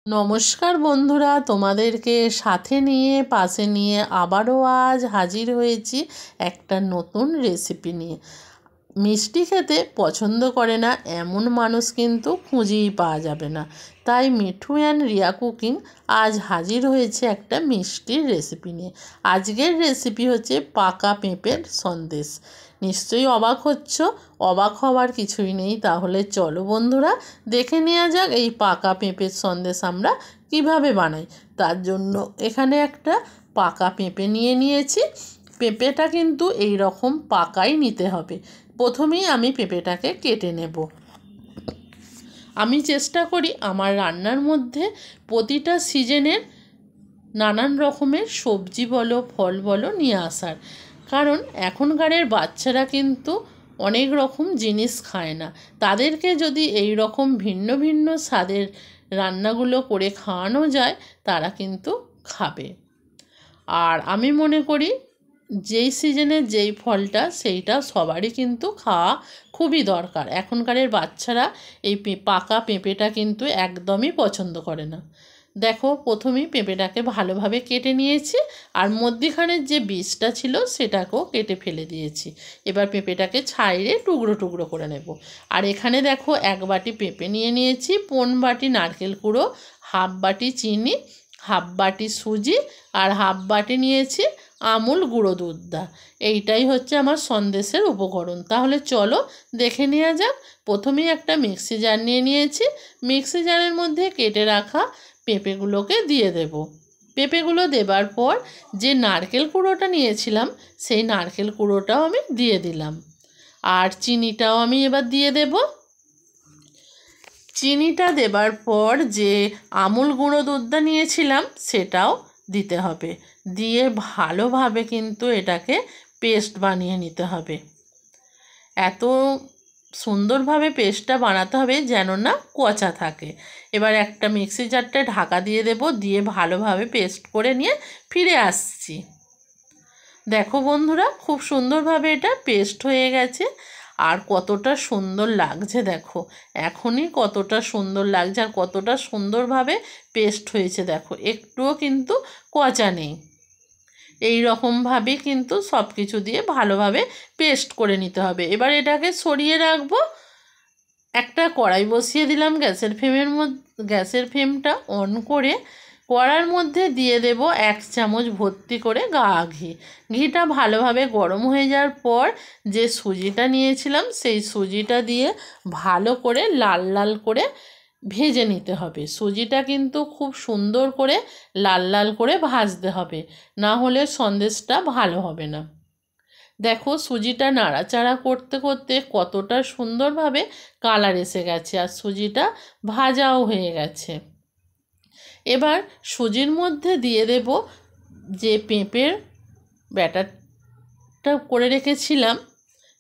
নমস্কার বন্ধুরা, তোমাদেরকে সাথে নিয়ে পাশে নিয়ে আবারও আজ হাজির হয়েছি একটা নতুন রেসিপি নিয়ে। মিষ্টি খেতে পছন্দ করে না এমন মানুষ কিন্তু খুঁজেই পাওয়া যাবে না। তাই মিঠু অ্যান্ড রিয়া কুকিং আজ হাজির হয়েছে একটা মিষ্টির রেসিপি নিয়ে। আজকের রেসিপি হচ্ছে পাকা পেঁপের সন্দেশ। নিশ্চয়ই অবাক হচ্ছ, অবাক হওয়ার কিছুই নেই। তাহলে চলো বন্ধুরা, দেখে নেওয়া যাক এই পাকা পেঁপের সন্দেশ আমরা কিভাবে বানাই। তার জন্য এখানে একটা পাকা পেঁপে নিয়ে নিয়েছি। পেঁপেটা কিন্তু এই রকম পাকাই নিতে হবে। প্রথমেই আমি পেঁপেটাকে কেটে নেব। আমি চেষ্টা করি আমার রান্নার মধ্যে প্রতিটা সিজনের নানান রকমের সবজি বলো ফল বলো নিয়ে আসার, কারণ এখনকারের বাচ্চারা কিন্তু অনেক রকম জিনিস খায় না। তাদেরকে যদি এই রকম ভিন্ন ভিন্ন স্বাদের রান্নাগুলো করে খাওয়ানো যায়, তারা কিন্তু খাবে। আর আমি মনে করি যেই সিজনে যেই ফলটা সেইটা সবারই কিন্তু খাওয়া খুবই দরকার। এখনকারের বাচ্চারা এই পাকা পেঁপেটা কিন্তু একদমই পছন্দ করে না। দেখো, প্রথমেই পেঁপেটাকে ভালোভাবে কেটে নিয়েছি, আর মধ্যিখানের যে বীজটা ছিল সেটাকেও কেটে ফেলে দিয়েছি। এবার পেঁপেটাকে ছাইড়ে টুকরো টুকরো করে নেব। আর এখানে দেখো, 1 বাটি পেঁপে নিয়ে নিয়েছি, 1 বাটি নারকেল কুড়ো, 1/2 বাটি চিনি, 1/2 বাটি সুজি, আর 1/2 বাটি নিয়েছি আমুল গুঁড়ো দুধটা। এইটাই হচ্ছে আমার সন্দেশের উপকরণ। তাহলে চলো দেখে নেওয়া যাক। প্রথমেই একটা মিক্সি জার নিয়ে নিয়েছি। মিক্সি জারের মধ্যে কেটে রাখা পেঁপেগুলোকে দিয়ে দেব। পেঁপেগুলো দেবার পর যে নারকেল কুড়োটা নিয়েছিলাম সেই নারকেল কুড়োটাও আমি দিয়ে দিলাম, আর চিনিটাও আমি এবার দিয়ে দেব। চিনিটা দেবার পর যে আমুল গুঁড়ো দুধটা নিয়েছিলাম সেটাও দিতে হবে। দিয়ে ভালোভাবে কিন্তু এটাকে পেস্ট বানিয়ে নিতে হবে। এত সুন্দরভাবে পেস্টটা বানাতে হবে যেন না কচা থাকে। এবার একটা মিক্সি জারটায় ঢাকা দিয়ে দেব, দিয়ে ভালোভাবে পেস্ট করে নিয়ে ফিরে আসছি। দেখো বন্ধুরা, খুব সুন্দরভাবে এটা পেস্ট হয়ে গেছে। আর কতটা সুন্দর লাগছে দেখো, এখনই কতটা সুন্দর লাগছে, আর কতটা সুন্দরভাবে পেস্ট হয়েছে দেখো, একটুও কিন্তু কচা নেই। এই রকমভাবে কিন্তু সব কিছু দিয়ে ভালোভাবে পেস্ট করে নিতে হবে। এবার এটাকে সরিয়ে রাখবো। একটা কড়াই বসিয়ে দিলাম গ্যাসের ফ্লেমটা অন করে কড়ার মধ্যে দিয়ে দেব 1 চামচ ভর্তি করে গাওয়া ঘি। ঘিটা ভালোভাবে গরম হয়ে যাওয়ার পর যে সুজিটা নিয়েছিলাম সেই সুজিটা দিয়ে ভালো করে লাল লাল করে ভেজে নিতে হবে। সুজিটা কিন্তু খুব সুন্দর করে লাল লাল করে ভাজতে হবে, না হলে সন্দেশটা ভালো হবে না। দেখো, সুজিটা নাড়াচাড়া করতে করতে কতটা সুন্দরভাবে কালার এসে গেছে, আর সুজিটা ভাজাও হয়ে গেছে। এবার সুজির মধ্যে দিয়ে দেব যে পেঁপের ব্যাটারটা করে রেখেছিলাম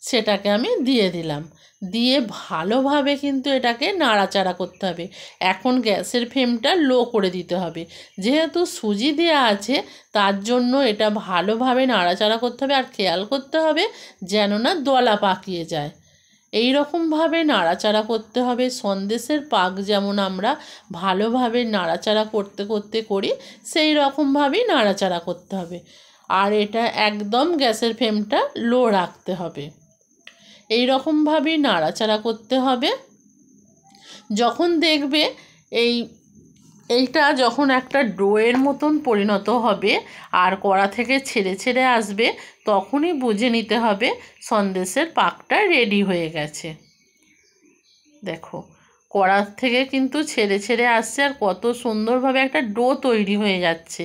সেটাকে আমি দিয়ে দিলাম। দিয়ে ভালোভাবে কিন্তু এটাকে নাড়াচাড়া করতে হবে। এখন গ্যাসের ফ্লেমটা লো করে দিতে হবে। যেহেতু সুজি দেওয়া আছে তার জন্য এটা ভালোভাবে নাড়াচাড়া করতে হবে, আর খেয়াল করতে হবে যেন না দলা পাকিয়ে যায়। এই রকমভাবে নাড়াচাড়া করতে হবে। সন্দেশের পাক যেমন আমরা ভালোভাবে নাড়াচাড়া করতে করতে করি, সেই রকমভাবেই নাড়াচাড়া করতে হবে। আর এটা একদম গ্যাসের ফ্লেমটা লো রাখতে হবে। এই রকমভাবেই নাড়াচাড়া করতে হবে। যখন দেখবে এইটা যখন একটা ডোয়ের মতন পরিণত হবে আর কড়া থেকে ছেড়ে ছেড়ে আসবে, তখনই বুঝে নিতে হবে সন্দেশের পাকটা রেডি হয়ে গেছে। দেখো, কড়া থেকে কিন্তু ছেড়ে ছেড়ে আসছে, আর কত সুন্দরভাবে একটা ডো তৈরি হয়ে যাচ্ছে।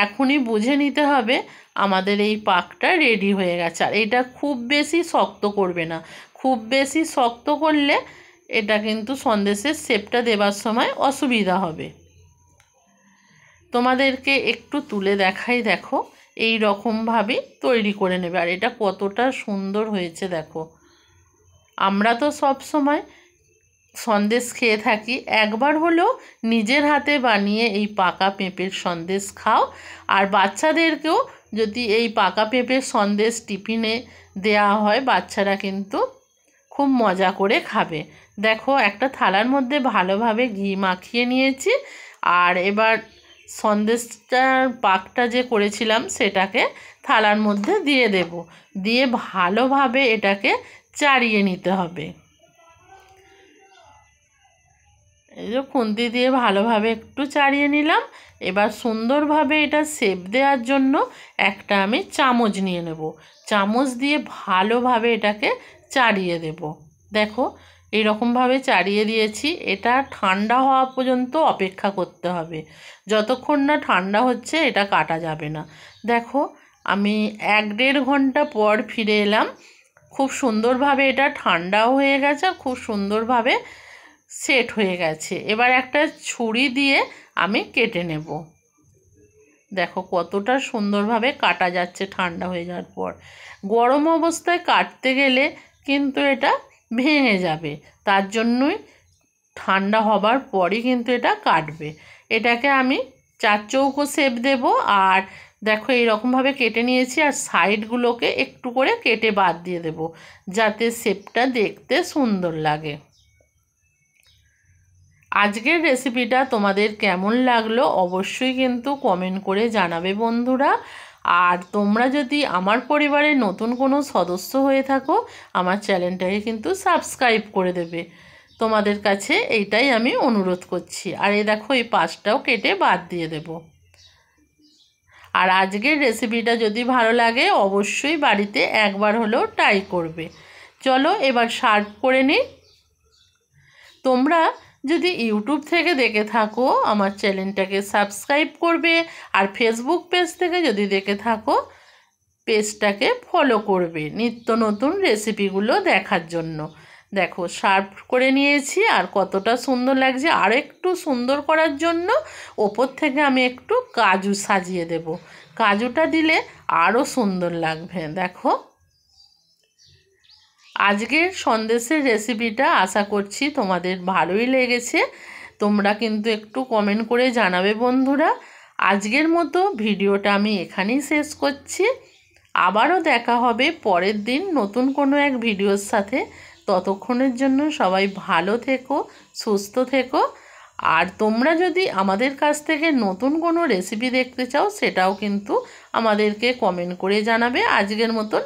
এখনই বুঝে নিতে হবে আমাদের এই পাকটা রেডি হয়ে গেছে। আর এটা খুব বেশি শক্ত করবে না, খুব বেশি শক্ত করলে এটা কিন্তু সন্দেশের শেপটা দেবার সময় অসুবিধা হবে। তোমাদেরকে একটু তুলে দেখাই, দেখো এই রকমভাবে তৈরি করে নেবে। আর এটা কতটা সুন্দর হয়েছে দেখো। আমরা তো সব সময় সন্দেশ খেয়ে থাকি, একবার হলেও নিজের হাতে বানিয়ে এই পাকা পেঁপের সন্দেশ খাও। আর বাচ্চাদেরকেও যদি এই পাকা পেঁপের সন্দেশ টিফিনে দেওয়া হয়, বাচ্চারা কিন্তু খুব মজা করে খাবে। দেখো, একটা থালার মধ্যে ভালোভাবে ঘি মাখিয়ে নিয়েছি, আর এবার সন্দেশটার পাকটা যে করেছিলাম সেটাকে থালার মধ্যে দিয়ে দেব, দিয়ে ভালোভাবে এটাকে চাড়িয়ে নিতে হবে। এই যে খুন্তি দিয়ে ভালোভাবে একটু চাড়িয়ে নিলাম। এবার সুন্দরভাবে এটা শেপ দেওয়ার জন্য একটা আমি চামচ নিয়ে নেব, চামচ দিয়ে ভালোভাবে এটাকে চাড়িয়ে দেব। দেখো এইরকমভাবে চাড়িয়ে দিয়েছি। এটা ঠান্ডা হওয়া পর্যন্ত অপেক্ষা করতে হবে, যতক্ষণ না ঠান্ডা হচ্ছে এটা কাটা যাবে না। দেখো আমি 1-1.5 ঘন্টা পর ফিরে এলাম, খুব সুন্দরভাবে এটা ঠান্ডাও হয়ে গেছে, খুব সুন্দরভাবে সেট হয়ে গেছে। এবার একটা ছুরি দিয়ে আমি কেটে নেব। দেখো কতটা সুন্দরভাবে কাটা যাচ্ছে ঠান্ডা হয়ে যাওয়ার পর। গরম অবস্থায় কাটতে গেলে কিন্তু এটা ভেঙে যাবে, তার জন্যই ঠান্ডা হবার পরই কিন্তু এটা কাটবে। এটাকে আমি 4 চৌকো শেপ দেব। আর দেখো এইরকমভাবে কেটে নিয়েছি, আর সাইডগুলোকে একটু করে কেটে বাদ দিয়ে দেব, যাতে শেপটা দেখতে সুন্দর লাগে। আজকের রেসিপিটা তোমাদের কেমন লাগলো অবশ্যই কিন্তু কমেন্ট করে জানাবে বন্ধুরা। আর তোমরা যদি আমার পরিবারের নতুন কোনো সদস্য হয়ে থাকো, আমার চ্যানেলটাকে কিন্তু সাবস্ক্রাইব করে দেবে। তোমাদের কাছে এইটাই আমি অনুরোধ করছি। আর এই দেখো এই পাশটাও কেটে বাদ দিয়ে দেব। আর আজকের রেসিপিটা যদি ভালো লাগে অবশ্যই বাড়িতে একবার হলেও ট্রাই করবে। চলো এবার সার্ভ করে নিই। তোমরা যদি ইউটিউব থেকে দেখে থাকো আমার চ্যানেলটাকে সাবস্ক্রাইব করবে, আর ফেসবুক পেজ থেকে যদি দেখে থাকো পেজটাকে ফলো করবে নিত্য নতুন রেসিপিগুলো দেখার জন্য। দেখো সার্ভ করে নিয়েছি, আর কতটা সুন্দর লাগছে। আর একটু সুন্দর করার জন্য ওপর থেকে আমি একটু কাজু সাজিয়ে দেব, কাজুটা দিলে আরও সুন্দর লাগবে। দেখো আজকের সন্দেশের রেসিপিটা আশা করছি তোমাদের ভালোই লেগেছে। তোমরা কিন্তু একটু কমেন্ট করে জানাবে বন্ধুরা। আজকের মতো ভিডিওটা আমি এখানেই শেষ করছি। আবারও দেখা হবে পরের দিন নতুন কোনো এক ভিডিওর সাথে। ততক্ষণের জন্য সবাই ভালো থেকো, সুস্থ থেকো। আর তোমরা যদি আমাদের কাছ থেকে নতুন কোনো রেসিপি দেখতে চাও সেটাও কিন্তু আমাদেরকে কমেন্ট করে জানাবে। আজকের মতন